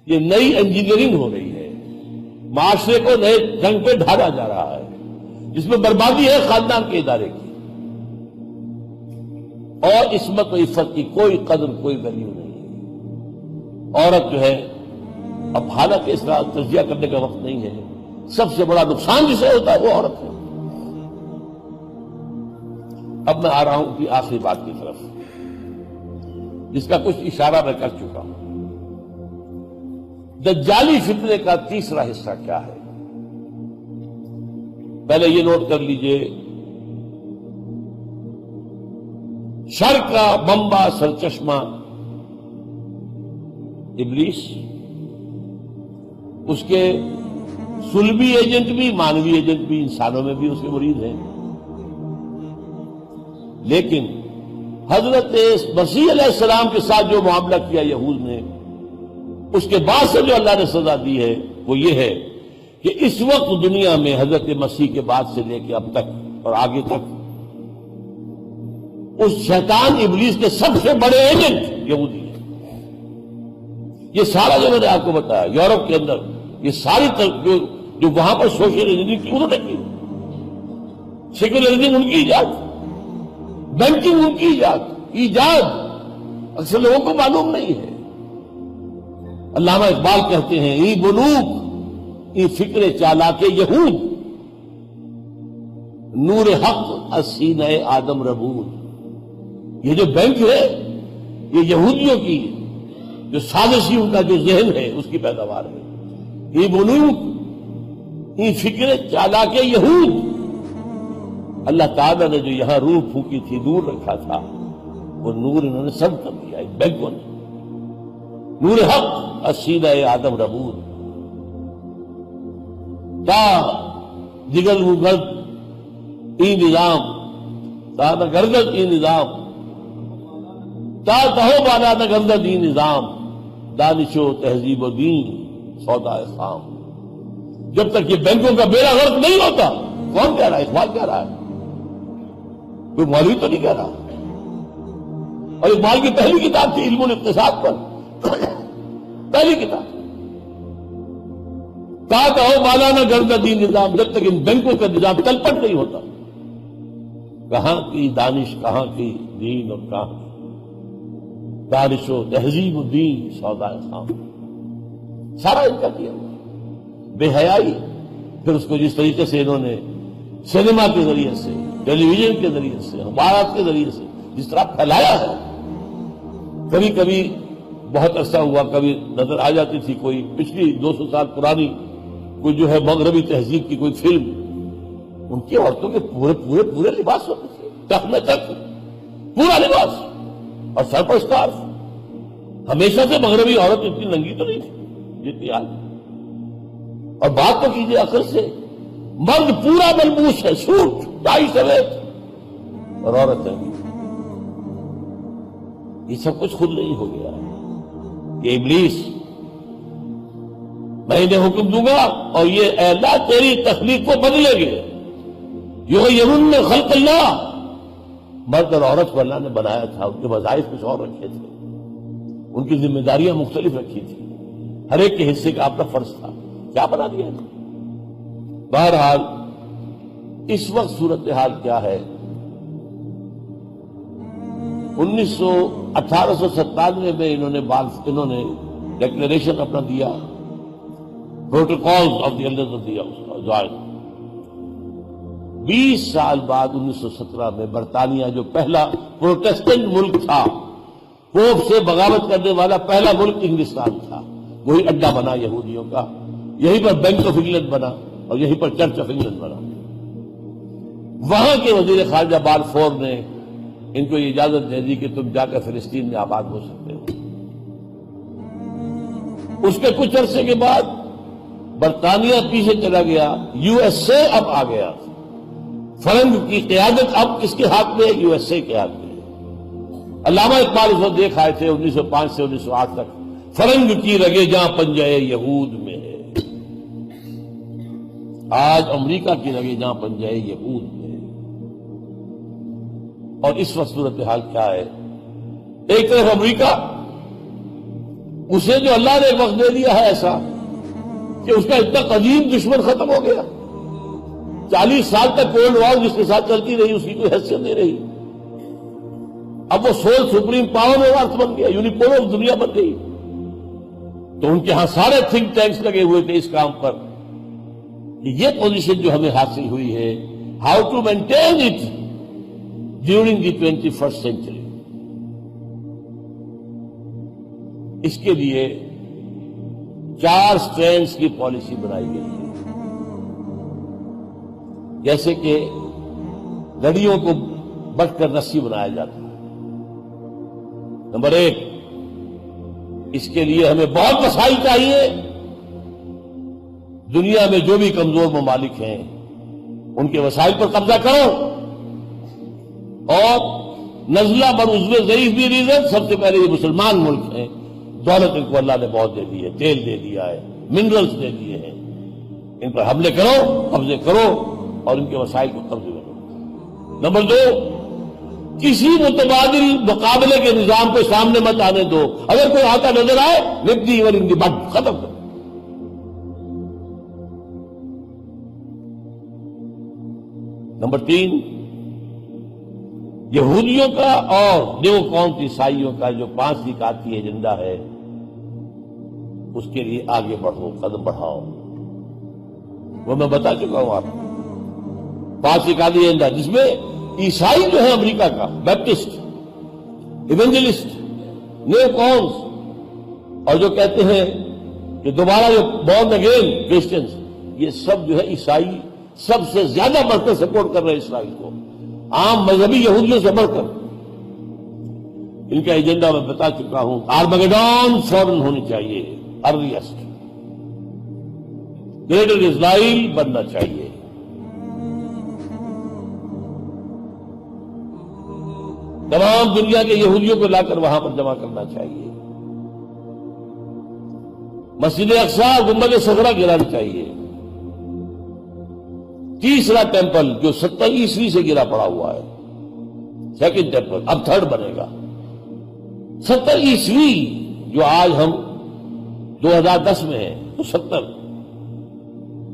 یہ نئی انجینئرنگ ہو رہی ہے، معاشرے کو نئے ڈھنگ پہ ڈھالا جا رہا ہے، جس میں بربادی ہے خاندان کے ادارے کی، اور عصمت و عفت کی کوئی قدر، کوئی ویلیو نہیں ہے۔ عورت جو ہے، اب حالانکہ اس کا تجزیہ کرنے کا وقت نہیں ہے، سب سے بڑا نقصان جسے ہوتا ہے وہ عورت ہے۔ اب میں آ رہا ہوں کہ آخری بات کی طرف، جس کا کچھ اشارہ میں کر چکا ہوں۔ دجالی فتنے کا تیسرا حصہ کیا ہے؟ پہلے یہ نوٹ کر لیجئے، شر کا منبع سرچشمہ ابلیس، اس کے صلبی ایجنٹ بھی، مانوی ایجنٹ بھی، انسانوں میں بھی اس کے مرید ہیں، لیکن حضرت مسیح علیہ السلام کے ساتھ جو معاملہ کیا یہود نے، اس کے بعد سے جو اللہ نے سزا دی ہے وہ یہ ہے کہ اس وقت دنیا میں حضرت مسیح کے بعد سے لے کے اب تک اور آگے تک اس شیطان ابلیس کے سب سے بڑے ایجنٹ یہودی ہیں۔ یہ سارا جو میں نے آپ کو بتایا یورپ کے اندر، یہ ساری جو وہاں پر سوشلزم کی انہوں نے کی، سیکولرزم ان کی ایجاد، بینکنگ ان کی ایجاد اکثر لوگوں کو معلوم نہیں ہے۔ علامہ اقبال کہتے ہیں، ای بلوک ای فکر چالاک یہود، نور حق از سینہ آدم ربود۔ یہ جو بینک ہے یہ یہودیوں کی جو سازشی ان کا جو ذہن ہے اس کی پیداوار ہے۔ ای بلوک ای فکر چالاک یہود، اللہ تعالیٰ نے جو یہاں روح پھونکی تھی، نور رکھا تھا، وہ نور انہوں نے سب کر دیا اس بینکوں نے۔ نور حق از سینہ آدم ربود، تا جگل مگل ای نظام، تا نہ گردد ای نظام، تا تہو بالا نہ گردد ای نظام، دانش و تہذیب و دین سودا خام۔ جب تک یہ بینکوں کا بیڑا غرق نہیں ہوتا، کون کہہ رہا ہے؟ اقبال کہہ رہا ہے، کوئی مولوی تو نہیں کہہ رہا۔ اور اقبال کی پہلی کتاب تھی علم الاقتصاد پر، پہلی کتاب، کہا کہو مولانا گرددی نظام، جب تک ان بینکوں کا نظام تلپٹ نہیں ہوتا، کہاں کی دانش، کہاں کی دین، اور کہاں کی دانش و تہذیب و دین سودا خام، سارا ان کا کیا ہوا۔ بے حیائی، پھر اس کو جس طریقے سے انہوں نے سینما کے ذریعے سے، ٹیلی ویژن کے ذریعے سے، اخبارات کے ذریعے سے جس طرح پھیلایا ہے، کبھی کبھی بہت عرصہ ہوا کبھی نظر آ جاتی تھی کوئی پچھلی 200 سال پرانی کوئی جو ہے مغربی تہذیب کی کوئی فلم، ان کی عورتوں کے پورے لباس ہوتے تھے، ٹخنے تک پورا لباس اور سر پر اسکارف۔ ہمیشہ سے مغربی عورت اتنی ننگی تو نہیں تھی جتنی آج۔ اور بات تو کیجئے عقل سے، مرد پورا ملبوس ہے، سوٹ ٹائی سمیت، اور عورت ہے یہ سب کچھ خود نہیں ہو گیا ہے۔ یہ ابلیس، میں انہیں حکم دوں گا اور یہ اے اللہ تیری تخلیق کو بدلیں گے، یغیرن خلق اللہ۔ مرد اور عورت کو اللہ نے بنایا تھا، ان کے وظائف کچھ اور رکھے تھے، ان کی ذمہ داریاں مختلف رکھی تھی، ہر ایک کے حصے کا اپنا فرض تھا، کیا بنا دیا ہے۔ بہرحال اس وقت صورتحال کیا ہے؟ 1897 میں انہوں نے ڈکلیریشن اپنا دیا، protocols of the elders of the join. 20 سال بعد 1917 میں برطانیہ جو پہلا پروٹیسٹنٹ ملک تھا، پوپ سے بغاوت کرنے والا پہلا ملک انگلستان تھا، وہی اڈا بنا یہودیوں کا، یہیں پر بینک آف انگلینڈ بنا اور یہیں پر چرچ آف انگلینڈ بنا۔ وہاں کے وزیر خارجہ بالفور نے ان کو یہ اجازت دے دی کہ تم جا کر فلسطین میں آباد ہو سکتے ہو۔ اس کے کچھ عرصے کے بعد برطانیہ پیچھے چلا گیا، یو ایس اے اب آ گیا، فرنگ کی قیادت اب کس کے ہاتھ میں ہے؟ یو ایس اے کے ہاتھ میں۔ علامہ اقبال اس وقت دیکھ آئے تھے 1905 سے 1908 تک، فرنگ کی رگے جہاں پنجے یہود میں ہے۔ آج امریکہ کی رگے جہاں پنجے یہود میں ہے۔ اور اس وقت صورتحال کیا ہے؟ ایک طرف امریکہ اسے جو اللہ نے ایک وقت دے دیا ہے ایسا کہ اس کا اتنا قدیم دشمن ختم ہو گیا، 40 سال تک کولڈ وار جس کے ساتھ چلتی رہی، اس کی کوئی حیثیت نہیں رہی، اب وہ سول سپریم پاور میں ارتھ بن گیا، یونیپولر دنیا بن گئی۔ تو ان کے ہاں سارے تھنک ٹینکس لگے ہوئے تھے اس کام پر کہ یہ پوزیشن جو ہمیں حاصل ہوئی ہے، how to maintain it during the 21st century, اس کے لیے 4 سٹرینڈز کی پالیسی بنائی گئی ہے۔ جیسے کہ لڑیوں کو بٹ کر رسی بنایا جاتا ہے۔ نمبر 1، اس کے لیے ہمیں بہت وسائل چاہیے۔ دنیا میں جو بھی کمزور ممالک ہیں ان کے وسائل پر قبضہ کرو، اور نزلہ بر عضو ضعیف بھی ریزن، سب سے پہلے یہ مسلمان ملک ہیں، دولت ان کو اللہ نے بہت دے دی ہے، تیل دے دیا ہے، منرلز دے دیے ہیں، ان پر حملے کرو، قبضے کرو اور ان کے وسائل کو قبضے میں کرو۔ نمبر 2، کسی متبادل مقابلے کے نظام کو سامنے مت آنے دو، اگر کوئی آتا نظر آئے نپ دی اور ان کی بٹ ختم کرو۔ نمبر 3، یہودیوں کا اور نیو کونس عیسائیوں کا جو 5 نکاتی ایجنڈا ہے، اس کے لیے آگے بڑھو، قدم بڑھاؤ۔ وہ میں بتا چکا ہوں آپ کو، 5 نکاتی ایجنڈا، جس میں عیسائی جو ہے امریکہ کا، بیپٹسٹ، ایونجلسٹ، نیو کونس، اور جو کہتے ہیں کہ دوبارہ جو بورن اگین کرسچنز، یہ سب جو ہے عیسائی سب سے زیادہ بڑھ کر سپورٹ کر رہے ہیں اسرائیل کو، عام مذہبی یہودیوں سے بڑھ کر۔ ان کا ایجنڈا میں بتا چکا ہوں، آرمگیڈون فوراً ہونی چاہیے، ارلیسٹ، گریٹر اسرائیل بننا چاہیے۔ تمام دنیا کے یہودیوں کو لا کر وہاں پر جمع کرنا چاہیے۔ مسجد اقصی گنبد صخرہ گرانا چاہیے۔ تیسرا ٹیمپل جو 70 عیسوی سے گرا پڑا ہوا ہے، سیکنڈ ٹیمپل، اب 3rd بنے گا۔ 70 عیسوی جو آج ہم 2010 میں ہیں، تو 70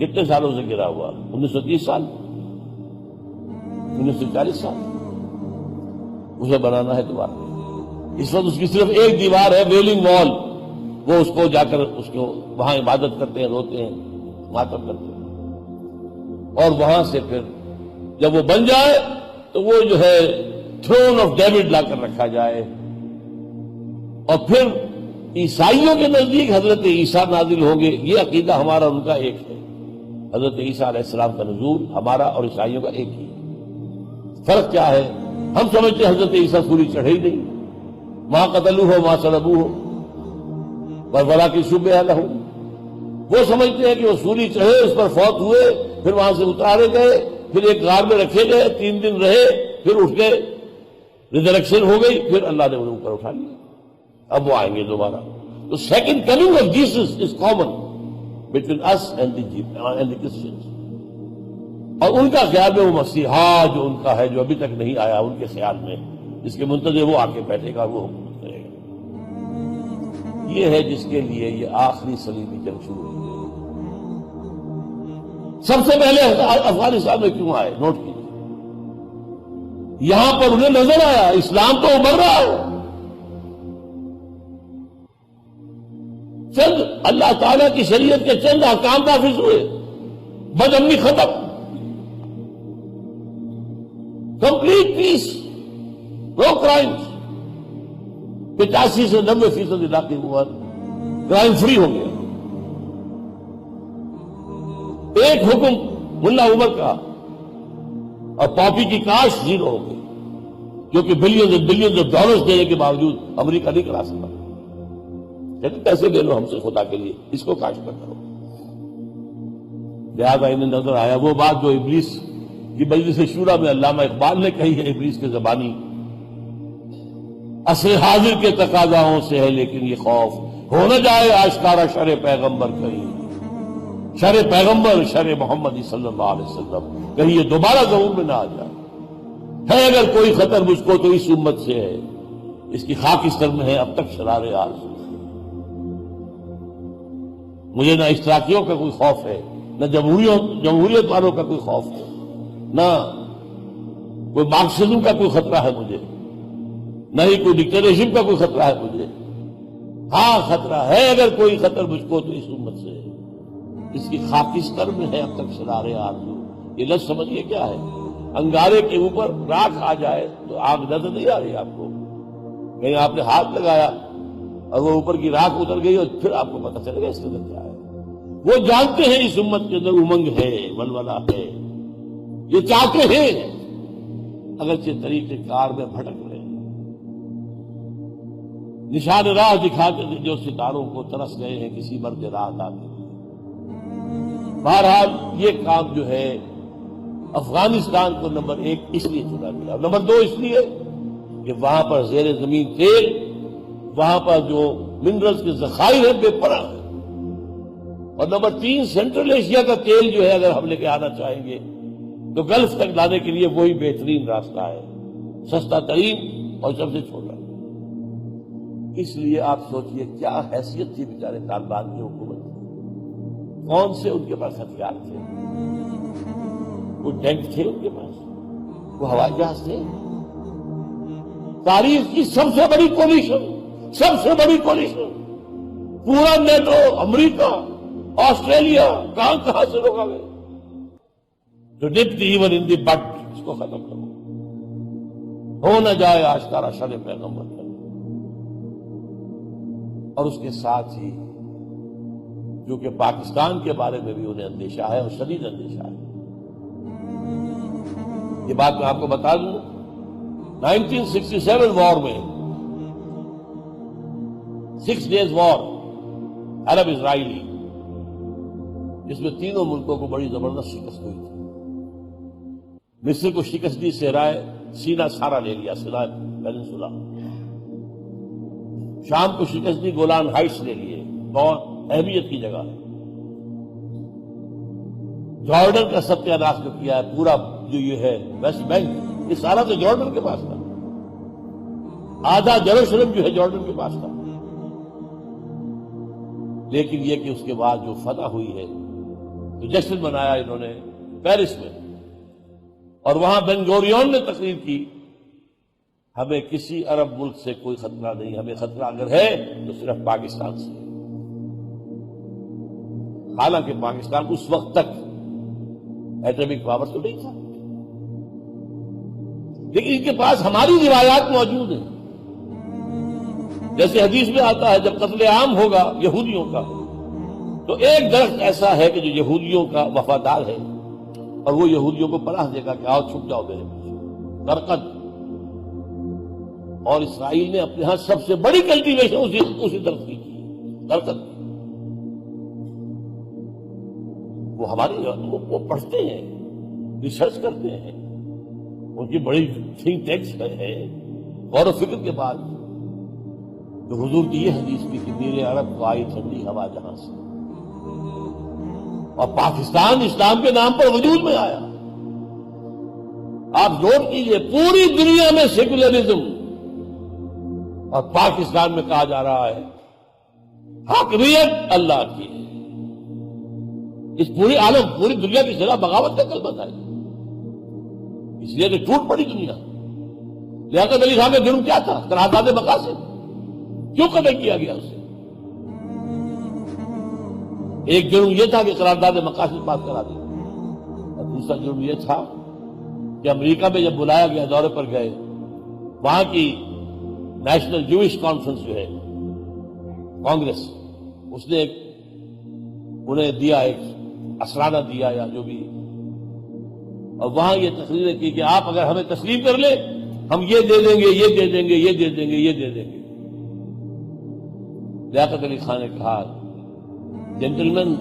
کتنے سالوں سے گرا ہوا؟ 1930 سال، 1940 سال۔ اسے بنانا ہے دوبارہ۔ اس وقت اس کی صرف ایک دیوار ہے، ویلنگ وال، وہ اس کو جا کر اس کو وہاں عبادت کرتے ہیں، روتے ہیں، ماتم کرتے ہیں، اور وہاں سے پھر جب وہ بن جائے تو وہ جو ہے تھرون آف ڈیوڈ لا کر رکھا جائے، اور پھر عیسائیوں کے نزدیک حضرت عیسیٰ نازل ہوں گے۔ یہ عقیدہ ہمارا ان کا ایک ہے، حضرت عیسیٰ علیہ السلام کا نزول ہمارا اور عیسائیوں کا ایک ہی ہے۔ فرق کیا ہے؟ ہم سمجھتے ہیں حضرت عیسیٰ سولی چڑھے ہی نہیں، ماں قتلوہ ماں صلبوہ ولکن شبہ لہ، وہ سمجھتے ہیں کہ وہ سولی چڑھے، اس پر فوت ہوئے، پھر وہاں سے اتارے گئے، پھر ایک غار میں رکھے گئے، 3 دن رہے، پھر اٹھ کے ریزریکشن ہو گئی، پھر اللہ نے انہیں اوپر اٹھا لیا، اب وہ آئیں گے دوبارہ۔ تو second coming of Jesus is common between us and the Christians. اور ان کا خیال میں وہ مسیحا جو ان کا ہے، جو ابھی تک نہیں آیا، ان کے خیال میں جس کے منتظر وہ آ کے بیٹھے گا، وہ حکومت کرے گا۔ یہ ہے جس کے لیے یہ آخری صلیبی جنگ شروع ہوئی۔ سب سے پہلے افغانستان میں کیوں آئے؟ نوٹ کیجیے، یہاں پر انہیں نظر آیا اسلام تو ابھر رہا ہے، چند اللہ تعالیٰ کی شریعت کے چند احکام نافذ ہوئے، بد امنی ختم، کمپلیٹ پیس، نو کرائمز، 85 سے 90% علاقے ہوا کرائم فری ہو گیا۔ ایک حکم ملا عمر کا اور پاپی کی کاشت 0 ہو گئی، جو کہ بلینز آف ڈالرز دینے کے باوجود امریکہ نہیں کرا سکتا۔ لیکن پیسے لے لو ہم سے خدا کے لیے، اس کو کاشت نہ کرو۔ لہٰذا انہیں نظر آیا وہ بات جو ابلیس کی مجلس شورا میں علامہ اقبال نے کہی ہے، ابلیس کے زبانی، عصر حاضر کے تقاضاؤں سے ہے لیکن یہ خوف، ہو نہ جائے آشکارا شر پیغمبر کہیں، شر پیغمبر شر محمد صلی اللہ علیہ وسلم کہیں یہ دوبارہ ظہور میں نہ آ جائے۔ ہے اگر کوئی خطر مجھ کو تو اس امت سے ہے، اس کی خاک اس طرح میں ہے اب تک شرار آرزو۔ مجھے نہ اشتراکیوں کا کوئی خوف ہے، نہ جمہوریت والوں کا کوئی خوف ہے، نہ کوئی مارکسزم کا کوئی خطرہ ہے مجھے، نہ ہی کوئی ڈکٹیٹرشپ کا کوئی خطرہ ہے مجھے۔ ہاں خطرہ ہے اگر کوئی خطر مجھ کو تو اس امت سے، اس کی خاکستر میں ہے اب تک شرار آرزو۔ یہ لفظ سمجھیے کیا ہے، انگارے کے اوپر راکھ آ جائے تو آگ نظر نہیں آ رہی آپ کو، کہیں آپ نے ہاتھ لگایا اور وہ اوپر کی راکھ اتر گئی اور پھر آپ کو پتہ چلے گا اس کے اندر کیا ہے۔ وہ جانتے ہیں اس امت کے اندر امنگ ہے، ولولہ ہے، یہ چاہتے ہیں اگرچہ طریقہ کار میں بھٹک رہے ہیں۔ نشان راہ دکھاتے تھے جو ستاروں کو ترس گئے ہیں کسی مرد رات آتے۔ بہرحال یہ کام جو ہے افغانستان کو نمبر 1 اس لیے چنا گیا، اور نمبر 2 اس لیے کہ وہاں پر زیر زمین تیل، وہاں پر جو منرلز کے ذخائر ہیں بے پناہ ہیں، اور نمبر 3 سینٹرل ایشیا کا تیل جو ہے اگر ہم لے کے آنا چاہیں گے تو گلف تک لانے کے لیے وہی بہترین راستہ ہے، سستا ترین اور سب سے چھوٹا۔ اس لیے آپ سوچئے کیا حیثیت تھی بیچارے طالبان کی حکومت کی، کون سے ان کے پاس ہتھیار تھے، کوئی ٹینک تھے ان کے پاس، وہ ہوائی جہاز تھے۔ تاریخ کی سب سے بڑی کولیشن، پورا نیٹو، امریکہ، آسٹریلیا، کہاں سے لوگ آ گئے جو نپٹ ایون ان دی بٹ، اس کو ختم کرو، ہو نہ جائے آشکارا شر پیغمبر کا۔ اور اس کے ساتھ ہی جو کہ پاکستان کے بارے میں بھی انہیں اندیشہ ہے اور شدید اندیشہ ہے۔ یہ بات میں آپ کو بتا دوں، 1967 وار میں 6 days وار عرب اسرائیلی، جس میں تینوں ملکوں کو بڑی زبردست شکست ہوئی تھی۔ مصر کو شکست دی، صحرائے سینا سارا لے لیا، سینائے پیننسولا۔ شام کو شکست دی، گولان ہائٹس لے لیے، بہت اہمیت کی جگہ ہے۔ جارڈن کا ستیہ ناش جو کیا ہے، پورا جو یہ ہے ویسٹ بینک، یہ سارا تو جارڈن کے پاس تھا، آدھا یروشلم جو ہے جارڈن کے پاس تھا۔ لیکن یہ کہ اس کے بعد جو فتح ہوئی ہے تو جشن منایا انہوں نے پیرس میں، اور وہاں بن گوریون نے تقریر کی، ہمیں کسی عرب ملک سے کوئی خطرہ نہیں، ہمیں خطرہ اگر ہے تو صرف پاکستان سے۔ حالانکہ پاکستان اس وقت تک ایٹمک پاور تو نہیں تھا، لیکن ان کے پاس ہماری روایات موجود ہیں۔ جیسے حدیث میں آتا ہے جب قتل عام ہوگا یہودیوں کا تو ایک درخت ایسا ہے کہ جو یہودیوں کا وفادار ہے اور وہ یہودیوں کو پناہ دے گا کہ آؤ چھپ جاؤ میرے پیچھے، برکت۔ اور اسرائیل نے اپنے ہاں سب سے بڑی کلٹیویشن اسی درخت کی برکت۔ وہ ہماری وہ پڑھتے ہیں، ریسرچ کرتے ہیں، ان کی بڑی تھنک ٹینکس ہے، غور و فکر کے بعد تو حضور کی یہ حدیث بھی کہ نیر عرب کو آئی ٹھنڈی ہوا جہاں سے، اور پاکستان اسلام کے نام پر وجود میں آیا۔ آپ نوٹ کیجئے، پوری دنیا میں سیکولرزم، اور پاکستان میں کہا جا رہا ہے حاکمیت اللہ کی ہے۔ اس پوری عالم، پوری دنیا کی ذرا بغاوت کا کلمہ تھا، اس لیے کہ ٹوٹ پڑی دنیا۔ لیاقت علی خان کا جرم کیا تھا؟ قرارداد مقاصد، کیوں قتل کیا گیا اسے؟ ایک جرم یہ تھا کہ قرارداد مقاصد پاس کرا دی، اور دوسرا جرم یہ تھا کہ امریکہ میں جب بلایا گیا، دورے پر گئے، وہاں کی نیشنل جوئش کانفرنس جو ہے کانگریس، اس نے انہیں دیا ایک اسرانہ دیا یا جو بھی، اور وہاں یہ تقریریں کی کہ آپ اگر ہمیں تسلیم کر لیں ہم یہ دے دیں گے، یہ دے دیں گے، یہ دے دیں گے، یہ دے دیں گے۔ لیاقت علی خان نے کہا، gentleman,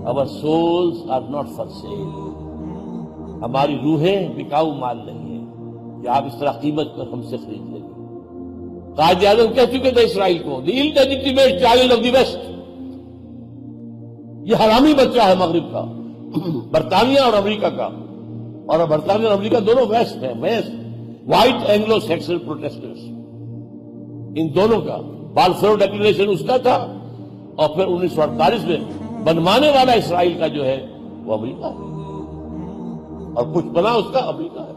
our souls are not for sale، ہماری روحیں بکاؤ مال نہیں ہے کہ آپ اس طرح قیمت پر ہم سے خرید لیں گے۔ قائد اعظم کہہ چکے تھے اسرائیل کو، the illegitimate child of the West، یہ حرامی بچہ ہے مغرب کا، برطانیہ اور امریکہ کا، اور برطانیہ اور امریکہ دونوں ویسٹ ہیں، west white Anglo Saxon protesters, ان دونوں کا۔ بالفور ڈیکلریشن اس کا تھا، اور پھر 1948 میں بنوانے والا اسرائیل کا جو ہے وہ امریکہ ہے، اور کچھ بنا اس کا امریکہ ہے۔